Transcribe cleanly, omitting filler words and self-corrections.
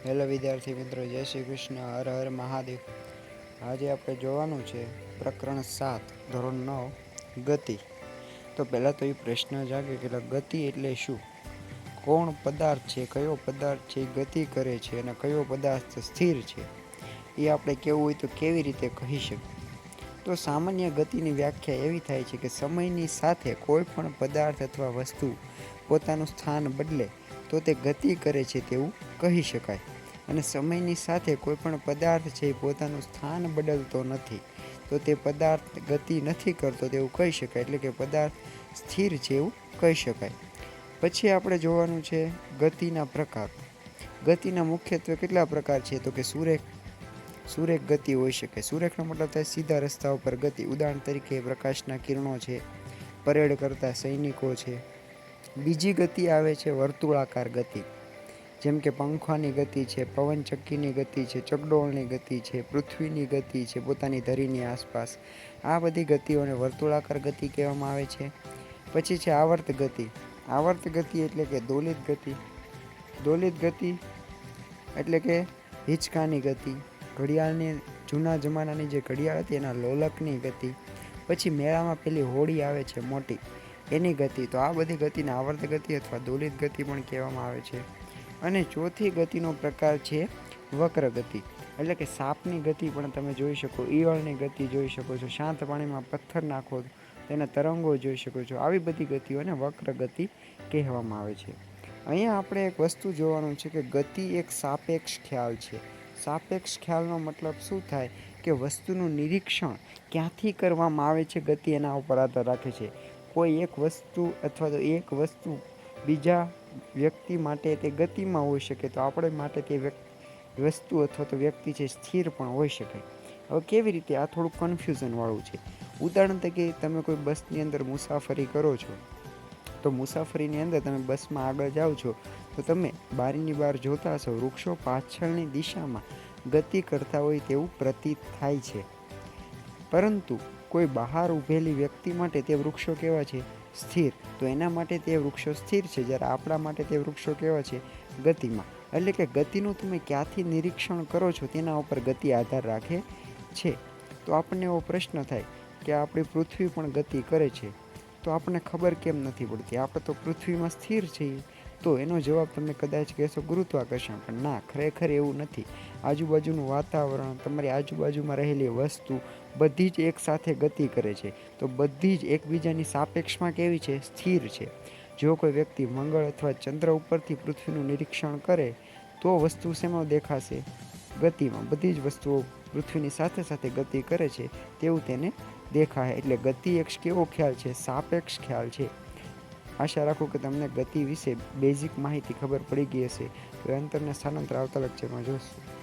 Hello વિદ્યાર્થી મિત્રો, જય શ્રી કૃષ્ણ, હર હર મહાદેવ। આજે આપણે જોવાનું છે પ્રકરણ 7 ધોરણ 9 ગતિ। તો પહેલાં તો એ પ્રશ્ન જાગે કે ગતિ એટલે શું? કોણ પદાર્થ છે, કયો પદાર્થ છે ગતિ કરે છે અને કયો પદાર્થ સ્થિર છે, એ આપણે કહેવું હોય તો કેવી રીતે કહી શકીએ? તો સામાન્ય ગતિની વ્યાખ્યા એવી થાય છે કે સમયની સાથે કોઈ પણ પદાર્થ અથવા વસ્તુ પોતાનું સ્થાન બદલે તો તે ગતિ કરે છે તેવું કહી શકાય। અને સમયની સાથે કોઈ પણ પદાર્થ છે એ પોતાનું સ્થાન બદલતો નથી તો તે પદાર્થ ગતિ નથી કરતો તેવું કહી શકાય, એટલે કે પદાર્થ સ્થિર છે એવું કહી શકાય। પછી આપણે જોવાનું છે ગતિના પ્રકાર। ગતિના મુખ્યત્વે કેટલા પ્રકાર છે? તો કે સુરેખ ગતિ હોઈ શકે। સુરેખનો મતલબ થાય સીધા રસ્તા ઉપર ગતિ। ઉદાહરણ તરીકે પ્રકાશના કિરણો છે, પરેડ કરતા સૈનિકો છે। બીજી ગતિ આવે છે વર્તુળાકાર ગતિ, જેમ કે પંખાની ગતિ છે, પવનચક્કીની ગતિ છે, ચકડોળની ગતિ છે, પૃથ્વીની ગતિ છે પોતાની ધરીની આસપાસ। આ બધી ગતિઓને વર્તુળાકાર ગતિ કહેવામાં આવે છે। પછી છે આવર્ત ગતિ। આવર્ત ગતિ એટલે કે દોલિત ગતિ। દોલિત ગતિ એટલે કે હિંચકાની ગતિ, ઘડિયાળની જૂના જમાનાની જે ઘડિયાળ હતી એના લોલકની ગતિ। પછી મેળામાં પેલી હોડી આવે છે મોટી, એની ગતિ। તો આ બધી ગતિને આવર્ત ગતિ અથવા દોલિત ગતિ પણ કહેવામાં આવે છે। અને ચોથી ગતિનો પ્રકાર છે વક્ર ગતિ, એટલે કે સાપની ગતિ પણ તમે જોઈ શકો, ઈયળની ગતિ જોઈ શકો છો, શાંત પાણીમાં પથ્થર નાખો તેના તરંગો જોઈ શકો છો। આવી બધી ગતિઓને વક્ર ગતિ કહેવામાં આવે છે। અહીંયા આપણે એક વસ્તુ જોવાનું છે કે ગતિ એક સાપેક્ષ ખ્યાલ છે। સાપેક્ષ ખ્યાલનો મતલબ શું થાય કે વસ્તુનું નિરીક્ષણ ક્યાંથી કરવામાં આવે છે ગતિ એના ઉપર આધાર રાખે છે। કોઈ એક વસ્તુ અથવા તો એક વસ્તુ બીજા વ્યક્તિ માટે તે ગતિમાં હોઈ શકે, તો આપણે માટે તે વસ્તુ અથવા તો વ્યક્તિ છે સ્થિર પણ હોઈ શકે। હવે કેવી રીતે? આ થોડું કન્ફ્યુઝન વાળું છે। ઉદાહરણ તરીકે તમે કોઈ બસની અંદર મુસાફરી કરો છો, તો મુસાફરીની અંદર તમે બસમાં આગળ જાઓ છો તો તમે બારીની બહાર જોતા હશો વૃક્ષો પાછળની દિશામાં ગતિ કરતા હોય તેવું પ્રતીત થાય છે, પરંતુ કોઈ બહાર ઊભેલી વ્યક્તિ માટે તે વૃક્ષો કેવા છે? સ્થિર। તો એના માટે તે વૃક્ષો સ્થિર છે, જ્યારે આપણા માટે તે વૃક્ષો કેવા છે? ગતિમાં। એટલે કે ગતિનું તમે ક્યાંથી નિરીક્ષણ કરો છો તેના ઉપર ગતિ આધાર રાખે છે। તો આપણને એવો પ્રશ્ન થાય કે આપણી પૃથ્વી પણ ગતિ કરે છે, તો આપણને ખબર કેમ નથી પડતી? આપણે તો પૃથ્વીમાં સ્થિર છીએ। તો એનો જવાબ તમે કદાચ કહેશો ગુરુત્વાકર્ષણ, પણ ના, ખરેખર એવું નથી। આજુબાજુનું વાતાવરણ, તમારી આજુબાજુમાં રહેલી વસ્તુ બધી જ એક સાથે ગતિ કરે છે, તો બધી જ એકબીજાની સાપેક્ષમાં કેવી છે? સ્થિર છે। જો કોઈ વ્યક્તિ મંગળ અથવા ચંદ્ર ઉપરથી પૃથ્વીનું નિરીક્ષણ કરે તો વસ્તુ શેમાં દેખાશે? ગતિમાં। બધી જ વસ્તુઓ પૃથ્વીની સાથે સાથે ગતિ કરે છે તેવું તેને દેખાય। એટલે ગતિ એક કેવો ખ્યાલ છે? સાપેક્ષ ખ્યાલ છે। આશા રાખું કે તમને ગતિ વિશે બેઝિક માહિતી ખબર પડી ગઈ હશે। તો અંતરને સ્થાનાંતર આવતા લેક્ચરમાં જોશું।